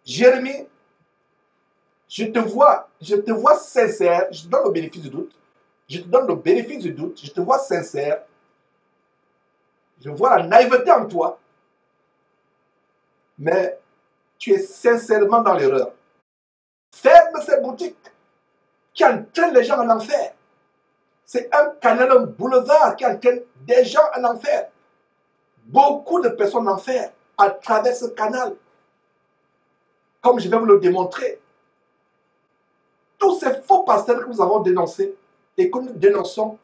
Jérémie, je te vois sincère, je te donne le bénéfice du doute. Je te donne le bénéfice du doute, je te vois sincère. Je vois la naïveté en toi. Mais tu es sincèrement dans l'erreur. Ferme ces boutiques qui entraînent les gens en enfer. C'est un canal, un boulevard qui entraîne des gens en enfer. Beaucoup de personnes en enfer à travers ce canal. Comme je vais vous le démontrer. Tous ces faux pasteurs que nous avons dénoncés et que nous dénonçons,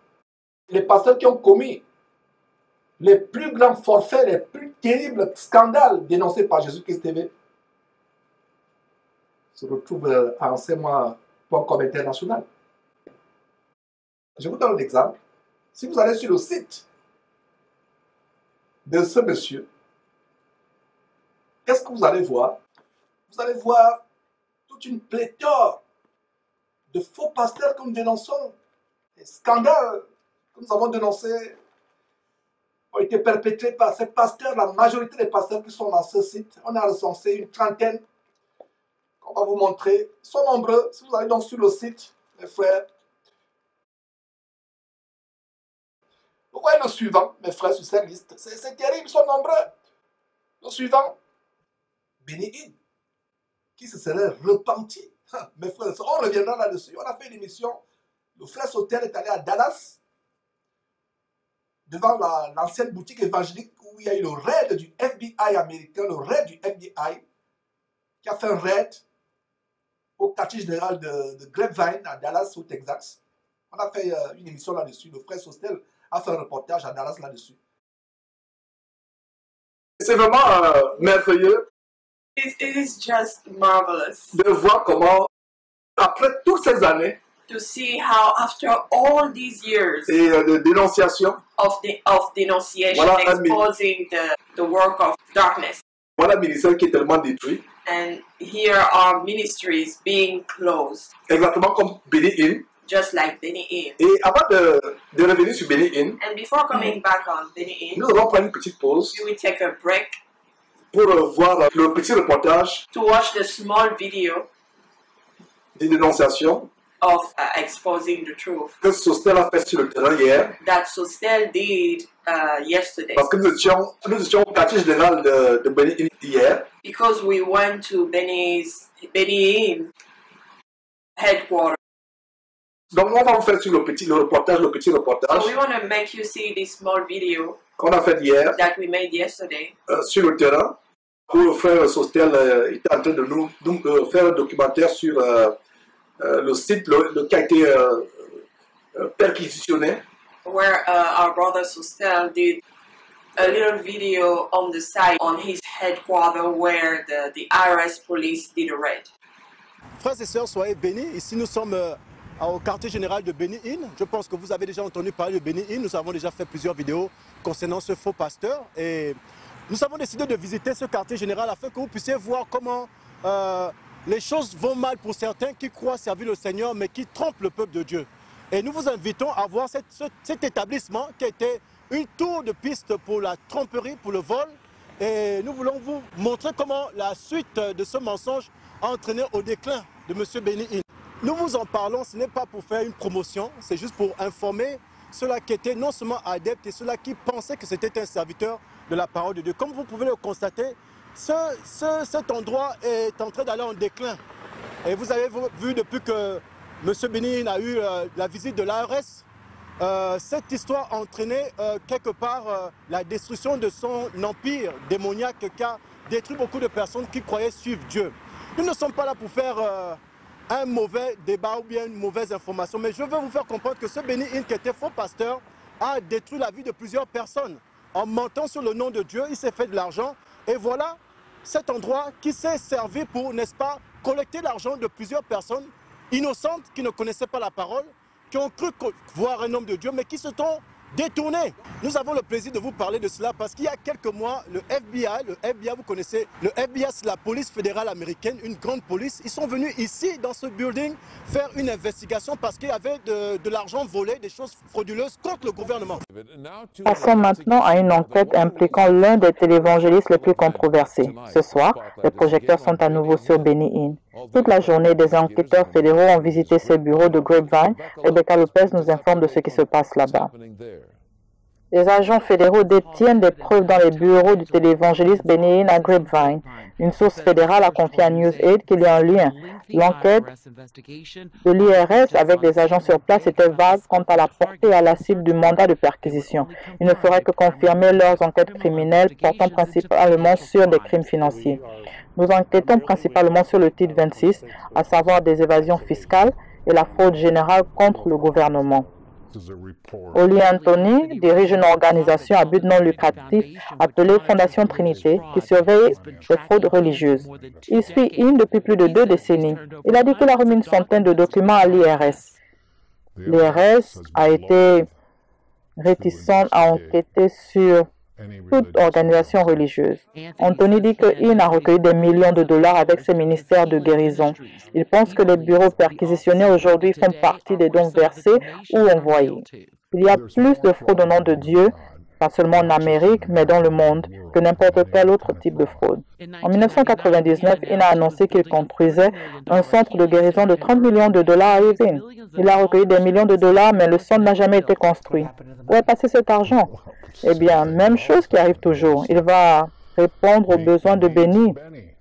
les pasteurs qui ont commis les plus grands forfaits, les plus terribles scandales dénoncés par Jésus-Christ TV, se retrouvent à renseignement.com international. Je vous donne un exemple. Si vous allez sur le site de ce monsieur, qu'est-ce que vous allez voir? Vous allez voir toute une pléthore de faux pasteurs que nous dénonçons. Les scandales que nous avons dénoncés ont été perpétrés par ces pasteurs. La majorité des pasteurs qui sont dans ce site, on a recensé une trentaine. On va vous montrer. Ils sont nombreux. Si vous allez donc sur le site, mes frères, vous voyez le suivant, mes frères, sur cette liste. C'est terrible, ils sont nombreux. Le suivant, Benny Hinn, qui se serait repenti. Mes frères, on reviendra là-dessus. On a fait une émission. Le frère Sautel est allé à Dallas, devant l'ancienne boutique évangélique où il y a eu le raid du FBI américain, le raid du FBI, qui a fait un raid au quartier général de Grapevine à Dallas, au Texas. On a fait une émission là-dessus. Le frère Sautel a fait un reportage à Dallas là-dessus. C'est vraiment merveilleux. It is just marvelous de voir comment, après toutes ces années to see how after all these years et de dénonciation, of denunciation, Voilà, exposing the work of darkness, voilà un ministère qui est tellement détruit, and here are ministries being closed, exactement comme Benny Hinn. just like Benny Hinn. Et avant de revenir sur Benny Hinn, And before coming back on Benny Hinn, nous allons prendre une petite pause we will take a break pour voir le petit reportage to watch the small video de dénonciation of exposing the truth que Sostel a fait sur le terrain hier. that Sostel did yesterday. Parce que nous étions au quartier général de Benny Hinn hier. Because we went to Benny Hinn headquarters. Donc on va vous faire sur le petit reportage. So we want to make you see this small video Qu'on a fait hier that we made yesterday sur le terrain, où le frère Sostel était en train de nous faire un documentaire sur le site qui a été perquisitionné. where our brother Sostel did a little video on the site on his headquarters where the IRS police did a raid. Frères et sœurs, soyez bénis. Ici, nous sommes au quartier général de Benny Hinn. Je pense que vous avez déjà entendu parler de Benny Hinn. Nous avons déjà fait plusieurs vidéos concernant ce faux pasteur. Et nous avons décidé de visiter ce quartier général afin que vous puissiez voir comment les choses vont mal pour certains qui croient servir le Seigneur mais qui trompent le peuple de Dieu. Et nous vous invitons à voir cet établissement qui était une tour de piste pour la tromperie, pour le vol. Et nous voulons vous montrer comment la suite de ce mensonge a entraîné au déclin de M. Benny Hinn. Nous vous en parlons, ce n'est pas pour faire une promotion, c'est juste pour informer ceux-là qui étaient non seulement adeptes et ceux-là qui pensaient que c'était un serviteur de la parole de Dieu. Comme vous pouvez le constater, cet endroit est en train d'aller en déclin. Et vous avez vu depuis que M. Benny Hinn a eu la visite de l'ARS, cette histoire a entraîné quelque part la destruction de son empire démoniaque qui a détruit beaucoup de personnes qui croyaient suivre Dieu. Nous ne sommes pas là pour faire un mauvais débat ou bien une mauvaise information, mais je veux vous faire comprendre que ce Benny Hinn qui était faux pasteur a détruit la vie de plusieurs personnes. En mentant sur le nom de Dieu, il s'est fait de l'argent et voilà cet endroit qui s'est servi pour, n'est-ce pas, collecter l'argent de plusieurs personnes innocentes qui ne connaissaient pas la parole, qui ont cru voir un homme de Dieu, mais qui se sont détournés. Nous avons le plaisir de vous parler de cela parce qu'il y a quelques mois, le FBI, vous connaissez, le FBI, c'est la police fédérale américaine, une grande police. Ils sont venus ici, dans ce building, faire une investigation parce qu'il y avait de l'argent volé, des choses frauduleuses contre le gouvernement. Passons maintenant à une enquête impliquant l'un des télévangélistes les plus controversés. Ce soir, les projecteurs sont à nouveau sur Benny Hinn. Toute la journée, des enquêteurs fédéraux ont visité ces bureaux de Grapevine. Rebecca Lopez nous informe de ce qui se passe là-bas. Les agents fédéraux détiennent des preuves dans les bureaux du télévangéliste Benny Hinn à Grapevine. Une source fédérale a confié à NewsAid qu'il y a un lien. L'enquête de l'IRS avec les agents sur place était vague quant à la portée et à la cible du mandat de perquisition. Il ne ferait que confirmer leurs enquêtes criminelles portant principalement sur des crimes financiers. Nous enquêtons principalement sur le titre 26, à savoir des évasions fiscales et la fraude générale contre le gouvernement. Oli Anthony dirige une organisation à but non lucratif appelée Fondation Trinité qui surveille les fraudes religieuses. Il suit Hinn depuis plus de 2 décennies. Il a dit qu'il a remis une centaine de documents à l'IRS. L'IRS a été réticente à enquêter sur toute organisation religieuse. Anthony dit que Hinn a recueilli des millions de dollars avec ses ministères de guérison. Il pense que les bureaux perquisitionnés aujourd'hui font partie des dons versés ou envoyés. Il y a plus de fraude au nom de Dieu, pas seulement en Amérique, mais dans le monde, que n'importe quel autre type de fraude. En 1999, Hinn a annoncé qu'il construisait un centre de guérison de 30 millions de dollars à Irving. Il a recueilli des millions de dollars, mais le centre n'a jamais été construit. Où est passé cet argent? Eh bien, même chose qui arrive toujours. Il va répondre aux besoins de Benny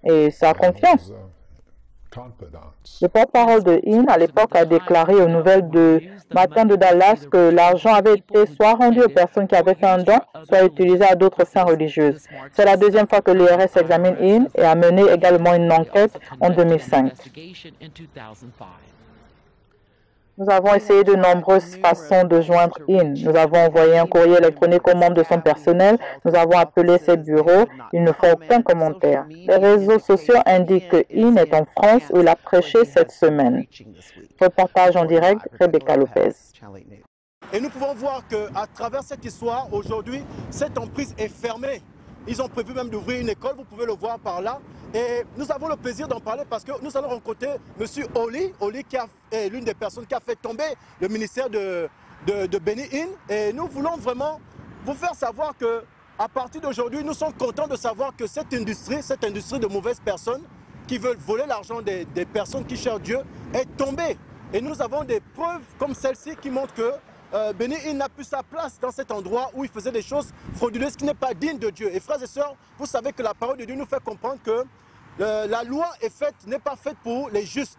et sa confiance. Le porte-parole de Hinn, à l'époque, a déclaré aux nouvelles de Matin de Dallas que l'argent avait été soit rendu aux personnes qui avaient fait un don, soit utilisé à d'autres fins religieuses. C'est la deuxième fois que l'IRS examine Hinn et a mené également une enquête en 2005. Nous avons essayé de nombreuses façons de joindre Hinn. Nous avons envoyé un courrier électronique aux membres de son personnel. Nous avons appelé ses bureaux. Ils ne font aucun commentaire. Les réseaux sociaux indiquent que Hinn est en France où il a prêché cette semaine. Reportage en direct, Rebecca Lopez. Et nous pouvons voir qu'à travers cette histoire, aujourd'hui, cette emprise est fermée. Ils ont prévu même d'ouvrir une école, vous pouvez le voir par là. Et nous avons le plaisir d'en parler parce que nous allons rencontrer M. Oli qui est l'une des personnes qui a fait tomber le ministère de Benny Hinn. Et nous voulons vraiment vous faire savoir qu'à partir d'aujourd'hui, nous sommes contents de savoir que cette industrie de mauvaises personnes qui veulent voler l'argent des personnes qui cherchent Dieu est tombée. Et nous avons des preuves comme celle-ci qui montrent que Benny Hinn n'a plus sa place dans cet endroit où il faisait des choses frauduleuses qui n'est pas digne de Dieu. Et frères et sœurs, vous savez que la parole de Dieu nous fait comprendre que la loi n'est pas faite pour les justes.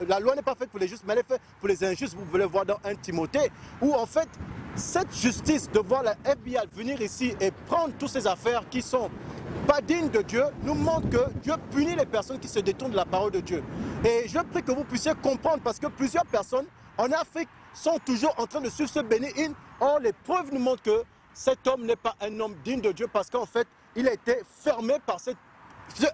La loi n'est pas faite pour les justes, mais elle est faite pour les injustes. Vous pouvez le voir dans 1 Timothée, où en fait, cette justice de voir la FBI venir ici et prendre toutes ces affaires qui sont pas dignes de Dieu, nous montre que Dieu punit les personnes qui se détournent de la parole de Dieu. Et je prie que vous puissiez comprendre, parce que plusieurs personnes en Afrique sont toujours en train de suivre ce Benny Hinn. Or, les preuves nous montrent que cet homme n'est pas un homme digne de Dieu parce qu'en fait, il a été fermé par ce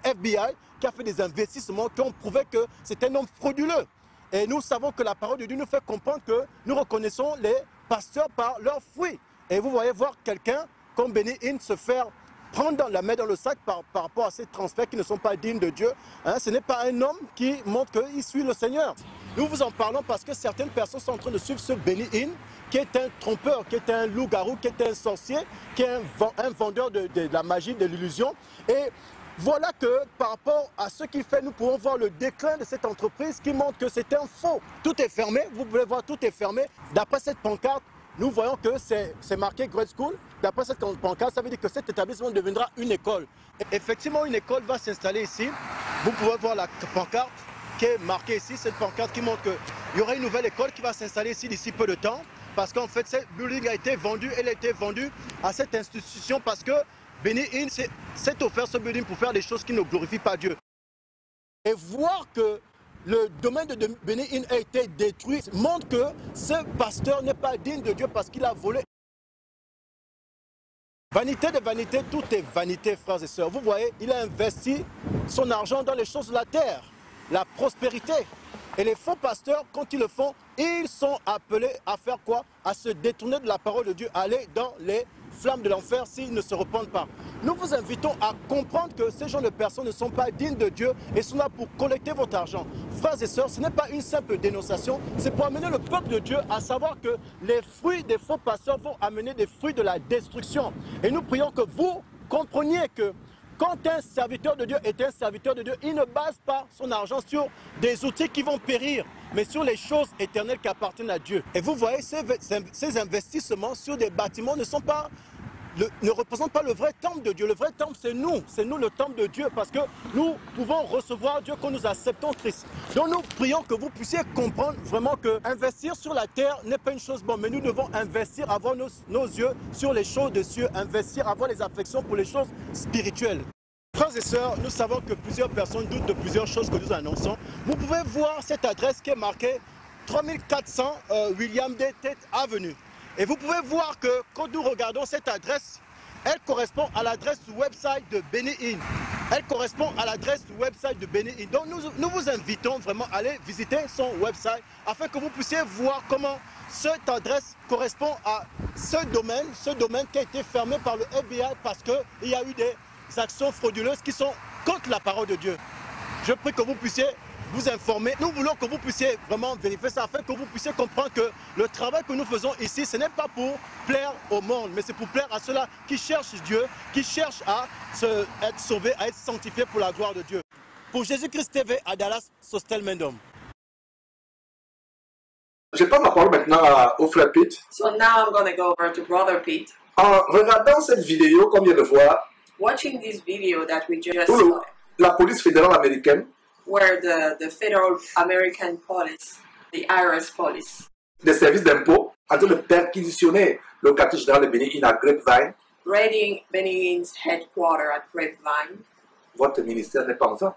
FBI qui a fait des investissements qui ont prouvé que c'est un homme frauduleux. Et nous savons que la parole de Dieu nous fait comprendre que nous reconnaissons les pasteurs par leurs fruits. Et vous voyez voir quelqu'un comme Benny Hinn se faire prendre la main dans le sac par rapport à ces transferts qui ne sont pas dignes de Dieu. Ce n'est pas un homme qui montre qu'il suit le Seigneur. Nous vous en parlons parce que certaines personnes sont en train de suivre ce Benny Hinn, qui est un trompeur, qui est un loup-garou, qui est un sorcier, qui est un vendeur de la magie, de l'illusion. Et voilà que par rapport à ce qu'il fait, nous pouvons voir le déclin de cette entreprise qui montre que c'est un faux. Tout est fermé, vous pouvez voir, tout est fermé. D'après cette pancarte, nous voyons que c'est marqué Grade School. D'après cette pancarte, ça veut dire que cet établissement deviendra une école. Et effectivement, une école va s'installer ici. Vous pouvez voir la pancarte qui est marquée ici, cette pancarte qui montre qu'il y aura une nouvelle école qui va s'installer ici d'ici peu de temps. Parce qu'en fait, cette building a été vendue, elle a été vendue à cette institution parce que Benny Hinn s'est offert ce building pour faire des choses qui ne glorifient pas Dieu. Et voir que le domaine de Benny Hinn a été détruit montre que ce pasteur n'est pas digne de Dieu parce qu'il a volé. Vanité de vanité, tout est vanité, frères et sœurs. Vous voyez, il a investi son argent dans les choses de la terre, la prospérité. Et les faux pasteurs, quand ils le font, ils sont appelés à faire quoi? À se détourner de la parole de Dieu, à aller dans les flammes de l'enfer s'ils ne se repentent pas. Nous vous invitons à comprendre que ces gens de personnes ne sont pas dignes de Dieu et sont là pour collecter votre argent. Frères et sœurs, ce n'est pas une simple dénonciation, c'est pour amener le peuple de Dieu à savoir que les fruits des faux pasteurs vont amener des fruits de la destruction. Et nous prions que vous compreniez que quand un serviteur de Dieu est un serviteur de Dieu, il ne base pas son argent sur des outils qui vont périr, mais sur les choses éternelles qui appartiennent à Dieu. Et vous voyez, ces investissements sur des bâtiments ne représentent pas le vrai temple de Dieu. Le vrai temple, c'est nous le temple de Dieu, parce que nous pouvons recevoir Dieu quand nous acceptons Christ. Donc nous prions que vous puissiez comprendre vraiment que investir sur la terre n'est pas une chose bonne, mais nous devons investir, avoir nos yeux sur les choses de cieux, investir, avoir les affections pour les choses spirituelles. Frères et sœurs, nous savons que plusieurs personnes doutent de plusieurs choses que nous annonçons. Vous pouvez voir cette adresse qui est marquée 3400 William D. Tate Avenue. Et vous pouvez voir que quand nous regardons cette adresse, elle correspond à l'adresse du website de Benny Hinn. Elle correspond à l'adresse du website de Benny Hinn. Donc nous vous invitons vraiment à aller visiter son website afin que vous puissiez voir comment cette adresse correspond à ce domaine qui a été fermé par le FBI parce qu'il y a eu des actions frauduleuses qui sont contre la parole de Dieu. Je prie que vous puissiez vous informer. Nous voulons que vous puissiez vraiment vérifier ça afin que vous puissiez comprendre que le travail que nous faisons ici, ce n'est pas pour plaire au monde, mais c'est pour plaire à ceux-là qui cherchent Dieu, qui cherchent à être sauvés, à être sanctifiés pour la gloire de Dieu. Pour Jésus-Christ TV à Dallas, Sostel Mendom. Je passe la parole maintenant au frère Pete. So now I'm going to go over to Brother Pete. En regardant cette vidéo qu'on vient de voir, Watching this video that we just où saw, la police fédérale américaine where the federal American police, the IRS police, des services d'impôts en train de perquisitionner le quartier général de Benny Hinn à Grapevine, raiding Benny Hinn's headquarters at Grapevine. votre ministère n'est pas en vain.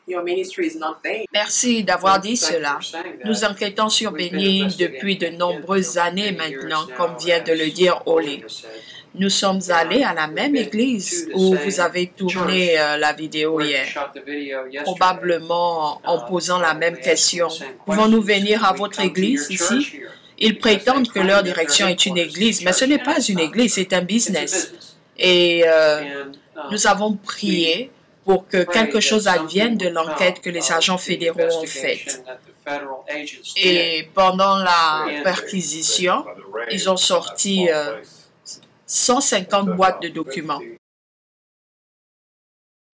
Your ministry is not vain. Merci d'avoir dit cela. Nous enquêtons sur Benny Hinn depuis de nombreuses années maintenant, comme vient de le dire Oli. Nous sommes allés à la même église où vous avez tourné la vidéo hier, probablement en posant la même question. Pouvons-nous venir à votre église ici? Ils prétendent que leur direction est une église, mais ce n'est pas une église, c'est un business. Et nous avons prié pour que quelque chose advienne de l'enquête que les agents fédéraux ont faite. Et pendant la perquisition, ils ont sorti 150 boîtes de documents.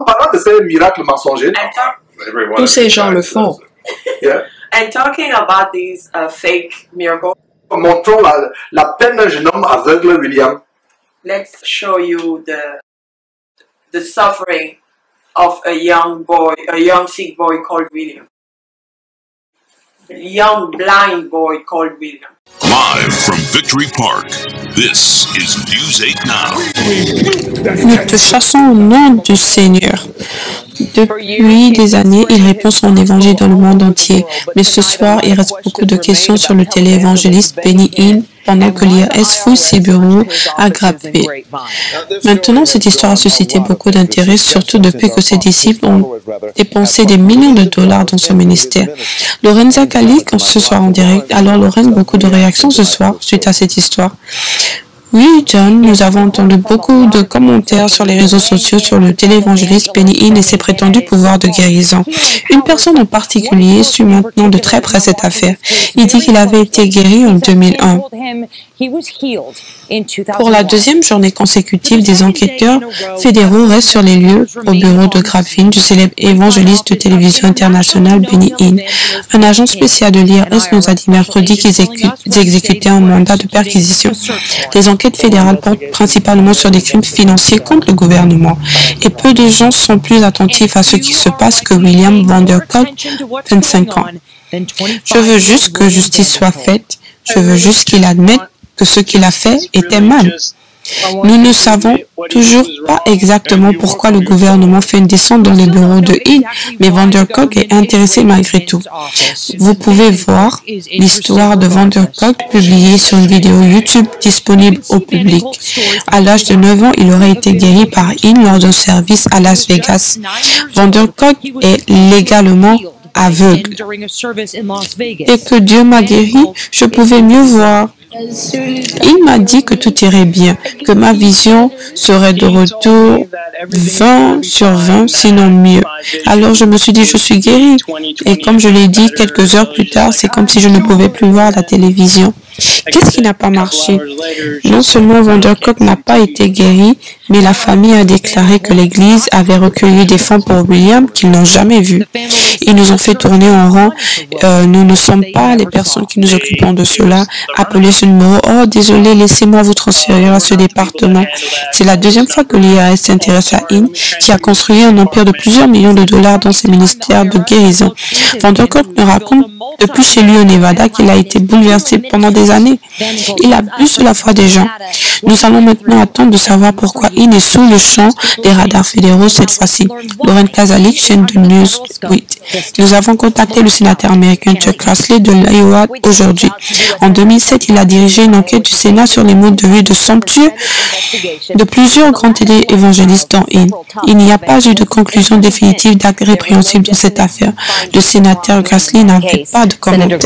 En parlant de ces miracles mensongers, Tous ces gens le font. yeah, And talking about these fake miracles, montrons la peine d'un jeune homme aveugle, William, let's show you the suffering of a young boy, a young sick boy called William. A young blind boy called William. Live from Victory Park, this is News 8 Now. Nous te chassons au nom du Seigneur. Depuis des années, il répond son évangile dans le monde entier. Mais ce soir, il reste beaucoup de questions sur le téléévangéliste Benny Hinn pendant que l'IRS fouille ses bureaux à Grapevine. Maintenant, cette histoire a suscité beaucoup d'intérêt, surtout depuis que ses disciples ont dépensé des millions de dollars dans son ministère. Lorenza Kali, ce soir en direct. Alors, Lorenz, beaucoup de réactions ce soir suite à cette histoire. Oui, John, nous avons entendu beaucoup de commentaires sur les réseaux sociaux sur le téléévangéliste Benny Hinn et ses prétendus pouvoirs de guérison. Une personne en particulier suit maintenant de très près cette affaire. Il dit qu'il avait été guéri en 2001. Pour la deuxième journée consécutive, des enquêteurs fédéraux restent sur les lieux au bureau de Grapevine du célèbre évangéliste de télévision internationale Benny Hinn. Un agent spécial de l'IRS nous a dit mercredi qu'ils exécutaient un mandat de perquisition. Les enquêtes fédérales portent principalement sur des crimes financiers contre le gouvernement et peu de gens sont plus attentifs à ce qui se passe que William Vanderkolk, 25 ans. Je veux juste que justice soit faite. Je veux juste qu'il admette que ce qu'il a fait était mal. Nous ne savons toujours pas exactement pourquoi le gouvernement fait une descente dans les bureaux de Hinn, mais Vanderkolk est intéressé malgré tout. Vous pouvez voir l'histoire de Vanderkolk publiée sur une vidéo YouTube disponible au public. À l'âge de 9 ans, il aurait été guéri par Hinn lors d'un service à Las Vegas. Vanderkolk est légalement aveugle. Dès que Dieu m'a guéri, je pouvais mieux voir. Il m'a dit que tout irait bien, que ma vision serait de retour 20 sur 20, sinon mieux. Alors je me suis dit, je suis guérie. Et comme je l'ai dit quelques heures plus tard, c'est comme si je ne pouvais plus voir la télévision. Qu'est-ce qui n'a pas marché? Non seulement Vandercook n'a pas été guéri, mais la famille a déclaré que l'Église avait recueilli des fonds pour William qu'ils n'ont jamais vus. Ils nous ont fait tourner en rond. Nous ne sommes pas les personnes qui nous occupons de cela. Appelez ce numéro. Oh, désolé, laissez-moi vous transférer à ce département. C'est la deuxième fois que l'IRS s'intéresse à In, qui a construit un empire de plusieurs millions de dollars dans ses ministères de guérison. Vandercook nous raconte depuis chez lui au Nevada qu'il a été bouleversé pendant des années. Il abuse de la foi des gens. Nous allons maintenant attendre de savoir pourquoi In est sous le champ des radars fédéraux cette fois-ci. Lauren Kazalik, chaîne de Newsweek. Nous avons contacté le sénateur américain Chuck Grassley de l'Iowa aujourd'hui. En 2007, il a dirigé une enquête du Sénat sur les modes de vie de somptueux de plusieurs grands télé-évangélistes dans In. Il n'y a pas eu de conclusion définitive d'acte répréhensible dans cette affaire. Le sénateur Grassley n'avait pas de commentaire.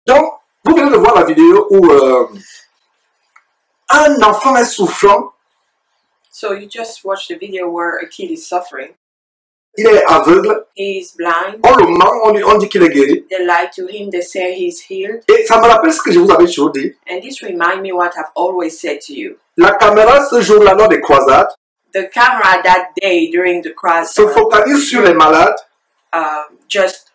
Donc, vous venez de voir la vidéo où un enfant est souffrant. So you just watched the video where a kid is suffering. Il est aveugle. He is blind. On le ment, on dit qu'il est guéri. They lie to him. They say he's healed. Et ça me rappelle ce que je vous avais toujours dit. And this reminds me what I've always said to you. La caméra ce jour-là lors des croisades The camera that day during the cross se focalise sur les malades. just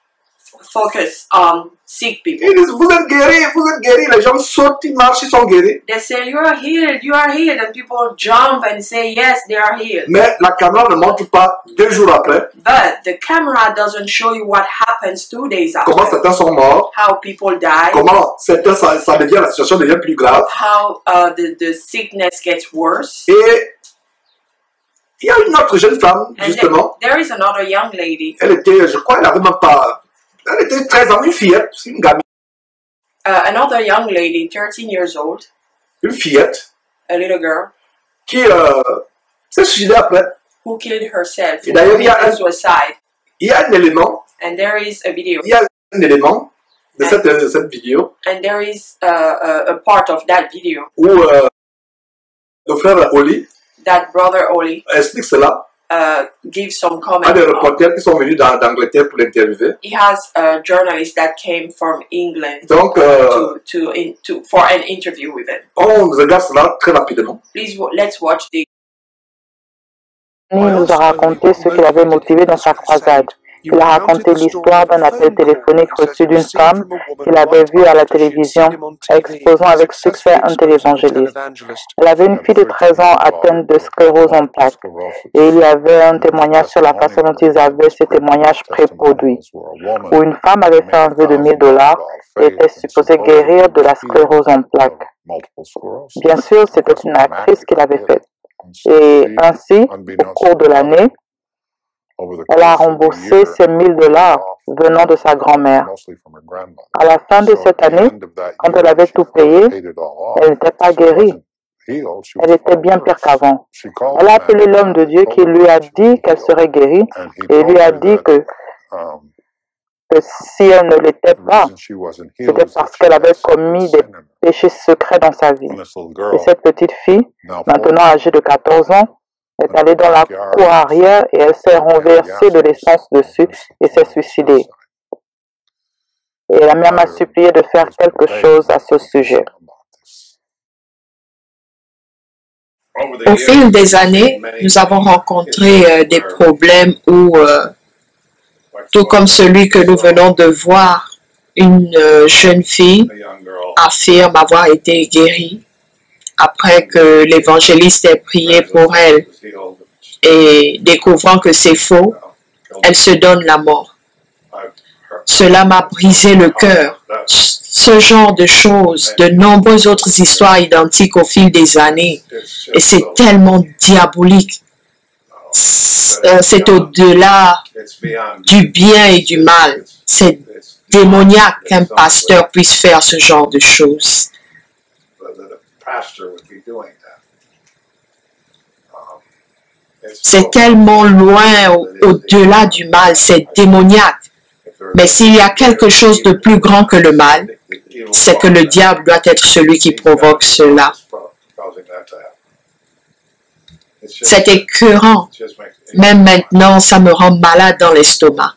focus on sick people. Ils disent, vous êtes guéris, les gens sautent, ils marchent, ils sont guéris. They say you are healed, and people jump and say yes, they are healed. Mais la caméra ne montre pas 2 jours après But the camera doesn't show you what happens 2 days after. comment certains sont morts, How people die. comment certains, ça devient, la situation devient plus grave. How the sickness gets worse. Et il y a une autre jeune femme, And justement, there is another young lady. elle était, je crois, elle avait même pas, elle était 13 ans, une fillette, une gamine, Another young lady, 13 years old, une fillette, a little girl, qui s'est suicidée après. who killed herself. Et d'ailleurs, il y a un- Suicide. Il y a un élément, And there is a video. il y a un élément de cette vidéo And there is a part of that video où le frère Oli that Brother Oli explique cela gives some comment à des on. reporters qui sont venus d'Angleterre pour l'interviewer. He has a journalist that came from England Donc, for an interview with him. on regarde cela très rapidement. Please, let's watch the. Il nous a raconté ce qui l'avait motivé dans sa croisade. Il a raconté l'histoire d'un appel téléphonique reçu d'une femme qu'il avait vue à la télévision exposant avec succès un télévangéliste. Elle avait une fille de 13 ans atteinte de sclérose en plaques et il y avait un témoignage sur la façon dont ils avaient ces témoignages pré-produits, où une femme avait fait un vœu de $1000 et était supposée guérir de la sclérose en plaques. Bien sûr, c'était une actrice qui l'avait faite. Et ainsi, au cours de l'année, elle a remboursé ces $1000 venant de sa grand-mère. À la fin de cette année, quand elle avait tout payé, elle n'était pas guérie. Elle était bien pire qu'avant. Elle a appelé l'homme de Dieu qui lui a dit qu'elle serait guérie et lui a dit que si elle ne l'était pas, c'était parce qu'elle avait commis des péchés secrets dans sa vie. Et cette petite fille, maintenant âgée de 14 ans, est allée dans la cour arrière et elle s'est renversée de l'essence dessus et s'est suicidée. Et la mère m'a supplié de faire quelque chose à ce sujet. Au fil des années, nous avons rencontré des problèmes où, tout comme celui que nous venons de voir, une jeune fille affirme avoir été guérie après que l'évangéliste ait prié pour elle et découvrant que c'est faux, elle se donne la mort. Cela m'a brisé le cœur. Ce genre de choses, de nombreuses autres histoires identiques au fil des années, et c'est tellement diabolique. C'est au-delà du bien et du mal. C'est démoniaque qu'un pasteur puisse faire ce genre de choses. C'est tellement loin au-delà du mal, c'est démoniaque. Mais s'il y a quelque chose de plus grand que le mal, c'est que le diable doit être celui qui provoque cela. C'est écœurant. Même maintenant, ça me rend malade dans l'estomac.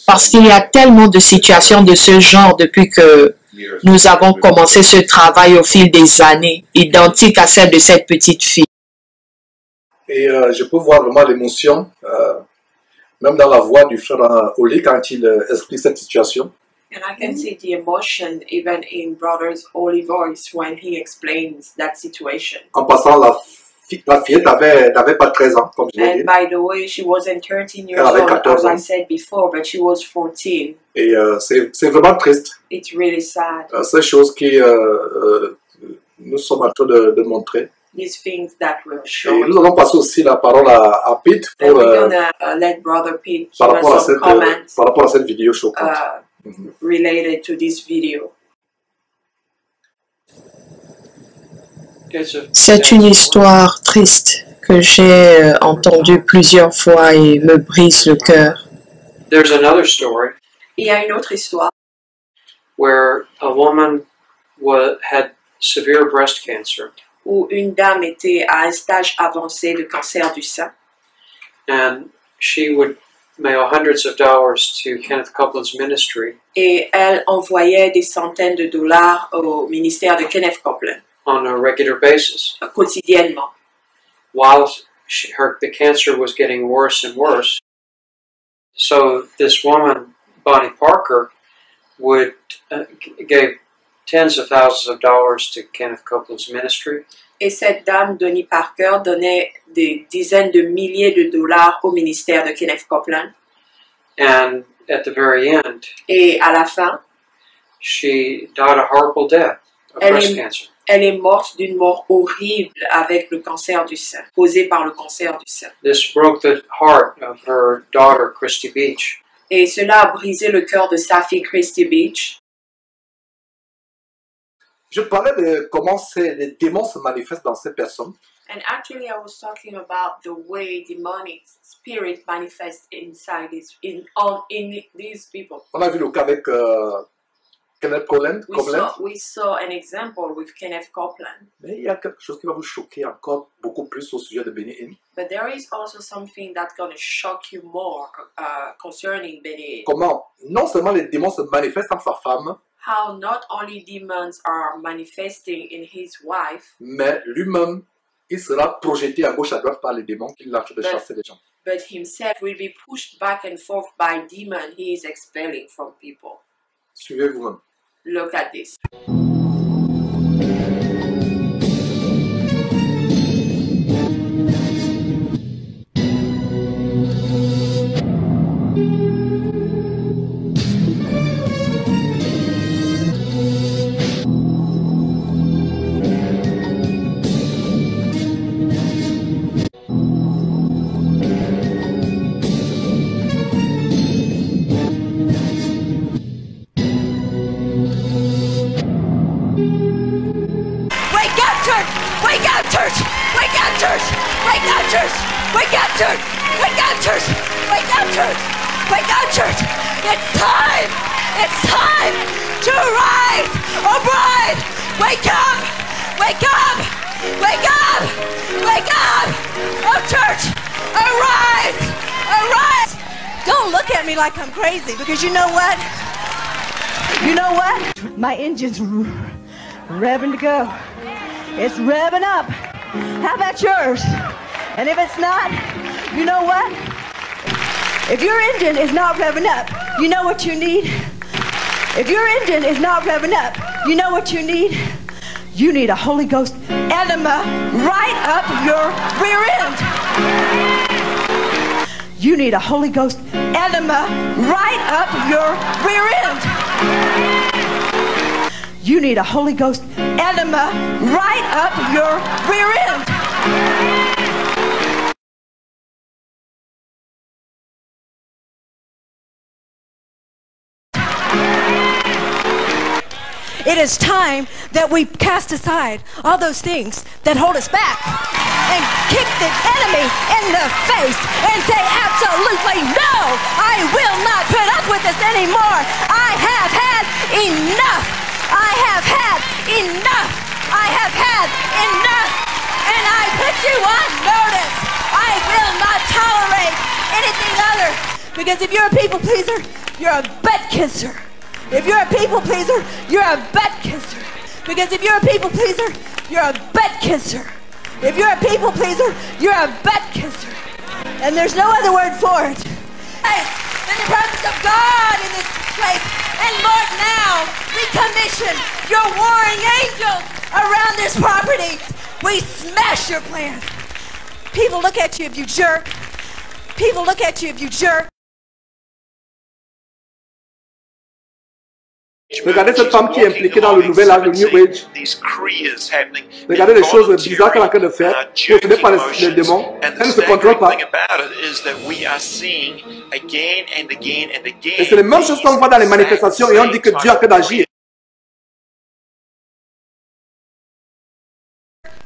Parce qu'il y a tellement de situations de ce genre depuis que nous avons commencé ce travail au fil des années, identique à celle de cette petite fille. Et je peux voir vraiment l'émotion, même dans la voix du frère Oli quand il explique cette situation. And I can see the emotion even in Brother's holy voice when he explains that situation. En passant, la fillette n'avait pas 13 ans, comme je l'ai dit. And by the way, she wasn't 13 years Elle avait old, 14 as I ans. said before, but she was 14. Et c'est vraiment triste. It's really sad. Ces choses que nous sommes en train de montrer. These things that we're Et showing. nous allons passer aussi la parole à Pete And pour, we're gonna let Brother Pete par, give rapport à us some cette, comments par rapport à cette vidéo choquante. related to this video. C'est une histoire triste que j'ai entendue plusieurs fois et me brise le cœur. There's another story Il y a une autre histoire where a woman had severe breast cancer, où une dame était à un stage avancé de cancer du sein and she would mail hundreds of dollars to Kenneth Copeland's ministry et elle envoyait des centaines de dollars au ministère de Kenneth Copeland on a regular basis. quotidiennement. While the cancer was getting worse and worse, so this woman, Bonnie Parker, gave tens of thousands of dollars to Kenneth Copeland's ministry. Et cette dame, Donnie Parker, donnait des dizaines de milliers de dollars au ministère de Kenneth Copeland. And at the very end, Et à la fin, she died a horrible death of breast cancer. Elle est morte d'une mort horrible avec le cancer du sein, causé par le cancer du sein. This broke the heart of her daughter, Christy Beach. Et cela a brisé le cœur de sa fille Christy Beach. Je parlais de comment les démons se manifestent dans ces personnes. And actually, I was talking about the way demonic spirit manifests inside in these people. On a vu le cas avec Kenneth Copeland. We saw an example with Kenneth Copeland. Mais il y a quelque chose qui va vous choquer encore beaucoup plus au sujet de Benny Hinn. But there is also something that's going to shock you more concerning Benny Hinn. Comment non seulement les démons se manifestent en sa femme, How not only demons are manifesting in his wife, mais lui-même, il sera projeté à gauche à droite par les démons qui l'ont de chasser les gens. but himself will be pushed back and forth by demon he is expelling from people. Suivez vous-même. Look at this. Like I'm crazy, because you know what? You know what? My engine's revving to go. It's revving up. How about yours? And if it's not, you know what? If your engine is not revving up, you know what you need? If your engine is not revving up, you know what you need? You need a Holy Ghost enema right up your rear end. You need a Holy Ghost enema right up your rear end. You need a Holy Ghost enema right up your rear end. It is time that we cast aside all those things that hold us back and kick the enemy in the face and say absolutely no, I will not put up with this anymore. I have had enough. I have had enough. I have had enough. And I put you on notice. I will not tolerate anything other. Because if you're a people pleaser, you're a butt kisser. If you're a people pleaser, you're a butt kisser. Because if you're a people pleaser, you're a butt kisser. If you're a people pleaser, you're a butt kisser. And there's no other word for it. Hey, there's the presence of God in this place. And Lord, now we commission your warring angels around this property. We smash your plan. People look at you if you jerk. People look at you if you jerk. Regardez cette femme qui est impliquée dans le nouvel âge, le New Age. Regardez les choses bizarres qu'elle est en train de faire. Ce n'est pas les démons. Elle ne se contrôle pas. Et c'est les mêmes choses qu'on voit dans les manifestations et on dit que Dieu a que d'agir.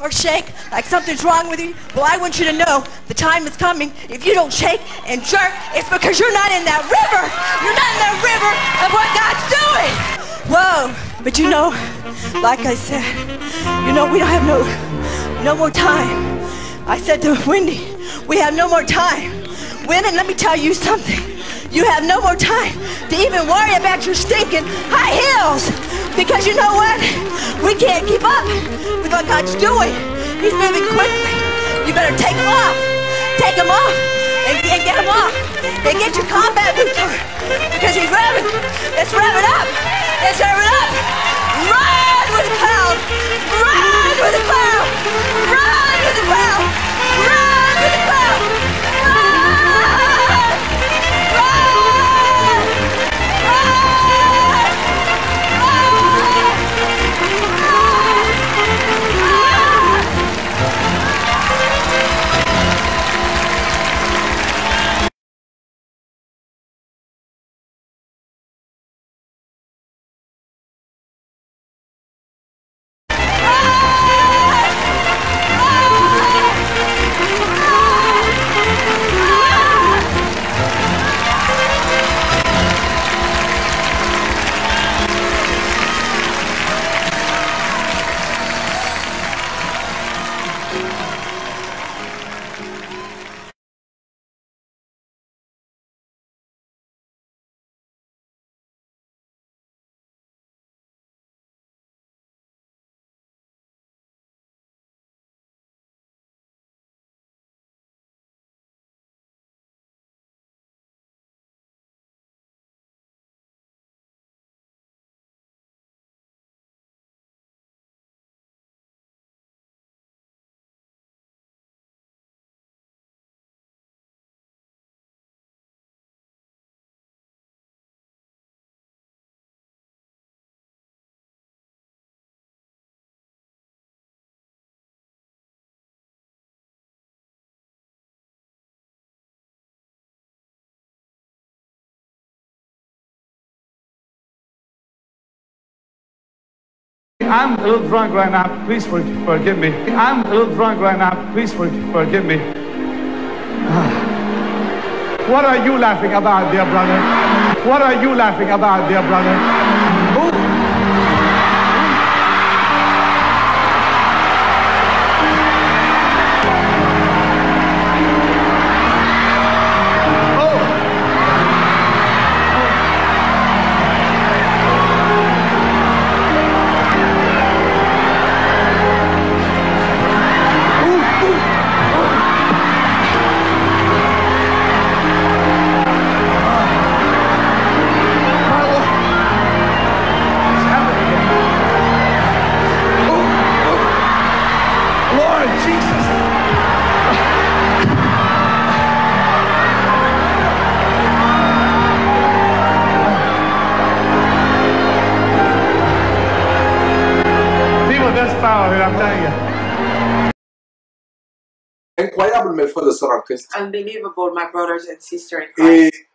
Or shake like something's wrong with you. Well, I want you to know the time is coming. If you don't shake and jerk, it's because you're not in that river. You're not in that river of what God's doing. Whoa, but you know, like I said, you know, we don't have no more time. I said to Wendy, we have no more time. Women, let me tell you something. You have no more time to even worry about your stinking high heels. Because you know what? We can't keep up with what God's doing. He's moving quickly. You better take them off. Take them off and get them off. And get your combat boots on. Because he's revving. It's revving up. It's revving up. Run with the cloud. Run with the cloud. Run with the cloud. Run with the cloud. I'm a little drunk right now. Please forgive me. I'm a little drunk right now. Please forgive me. What are you laughing about, dear brother? What are you laughing about, dear brother? Who? Incroyable, mes frères et sœurs en Christ. Unbelievable, my brothers and sisters in Et Christ.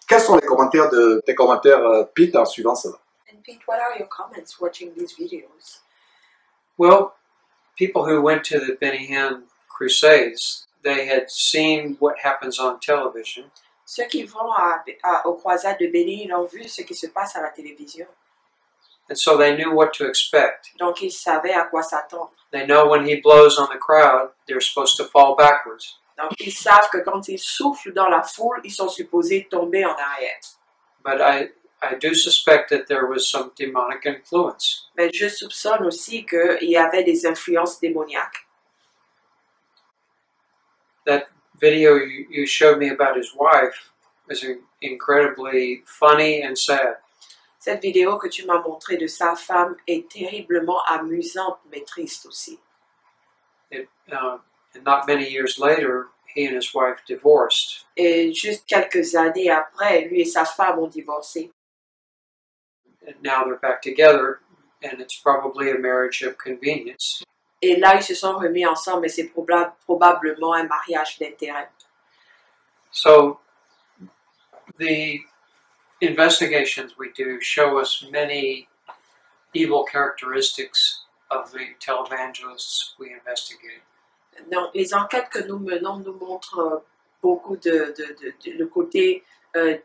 quels sont les commentaires tes commentaires, Pete, en suivant cela? And Pete, what are your comments watching these videos? Well, people who went to the Benny Hinn Crusades, they had seen what happens on television. Ceux qui vont aux croisades de Benny Hinn ont vu ce qui se passe à la télévision. And so they knew what to expect. Donc ils savaient à quoi s'attendre. They know when he blows on the crowd, they're supposed to fall backwards. Donc ils savent que quand il souffle dans la foule, ils sont supposés tomber en arrière. But I do suspect that there was some demonic influence. Mais je soupçonne aussi qu'il y avait des influences démoniaques. That video you showed me about his wife is incredibly funny and sad. Cette vidéo que tu m'as montrée de sa femme est terriblement amusante mais triste aussi. And not many years later, he and his wife divorced. Et juste quelques années après, lui et sa femme ont divorcé. And now they're back together, and it's probably a marriage of convenience. Et là, ils se sont remis ensemble, et c'est probablement un mariage d'intérêt. So, the investigations we do show us many evil characteristics of the televangelists we investigate. Donc, les enquêtes que nous menons nous montrent beaucoup le côté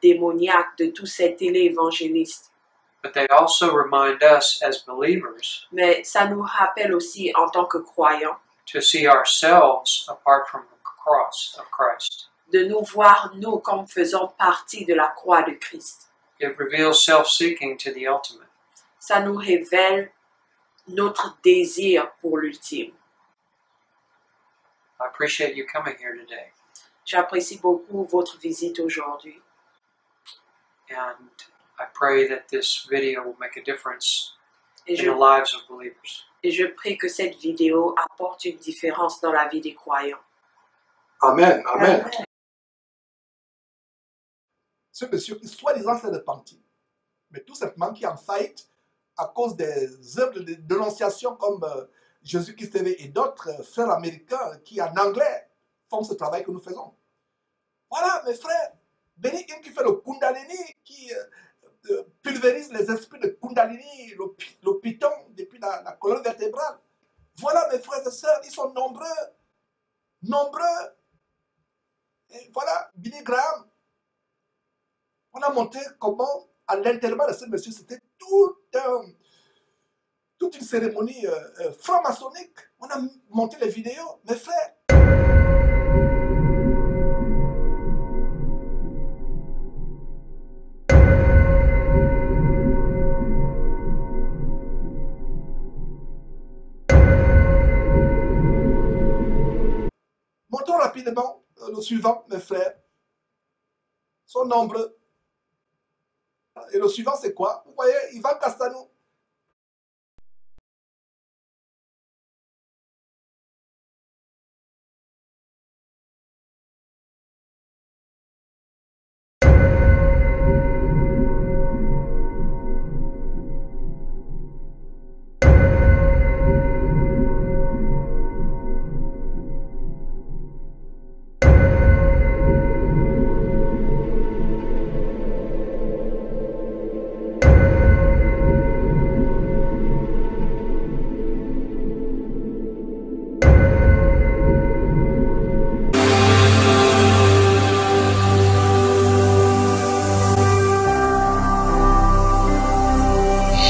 démoniaque de tous ces téléévangélistes. But they also remind us as believers Mais ça nous rappelle aussi en tant que croyants to see ourselves apart from the cross of Christ. De nous voir nous comme faisant partie de la croix de Christ. It reveals self-seeking to the ultimate. Ça nous révèle notre désir pour l'ultime. I appreciate you coming here today. J'apprécie beaucoup votre visite aujourd'hui. And I pray that this video will make a difference in the lives of believers. Et je prie que cette vidéo apporte une différence dans la vie des croyants. Amen, amen. Ce monsieur qui soi-disant s'est repenti, mais tout simplement qui est en faillite à cause des œuvres de dénonciation comme Jésus-Christ TV et d'autres frères américains qui en anglais font ce travail que nous faisons. Voilà mes frères, Benny Hinn qui fait le Kundalini, qui pulvérise les esprits de Kundalini, le python depuis la colonne vertébrale. Voilà mes frères et sœurs, ils sont nombreux. Et voilà, Billy Graham. On a montré comment, à l'enterrement de ce monsieur, c'était toute une cérémonie franc-maçonnique. On a monté les vidéos, mes frères. Montons rapidement le suivant, mes frères. Ils sont nombreux. Et le suivant, c'est quoi? Vous voyez, Ivan Castanou.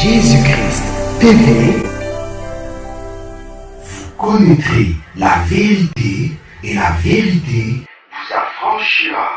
Jésus-Christ TV, vous connaîtrez la vérité et la vérité vous affranchira.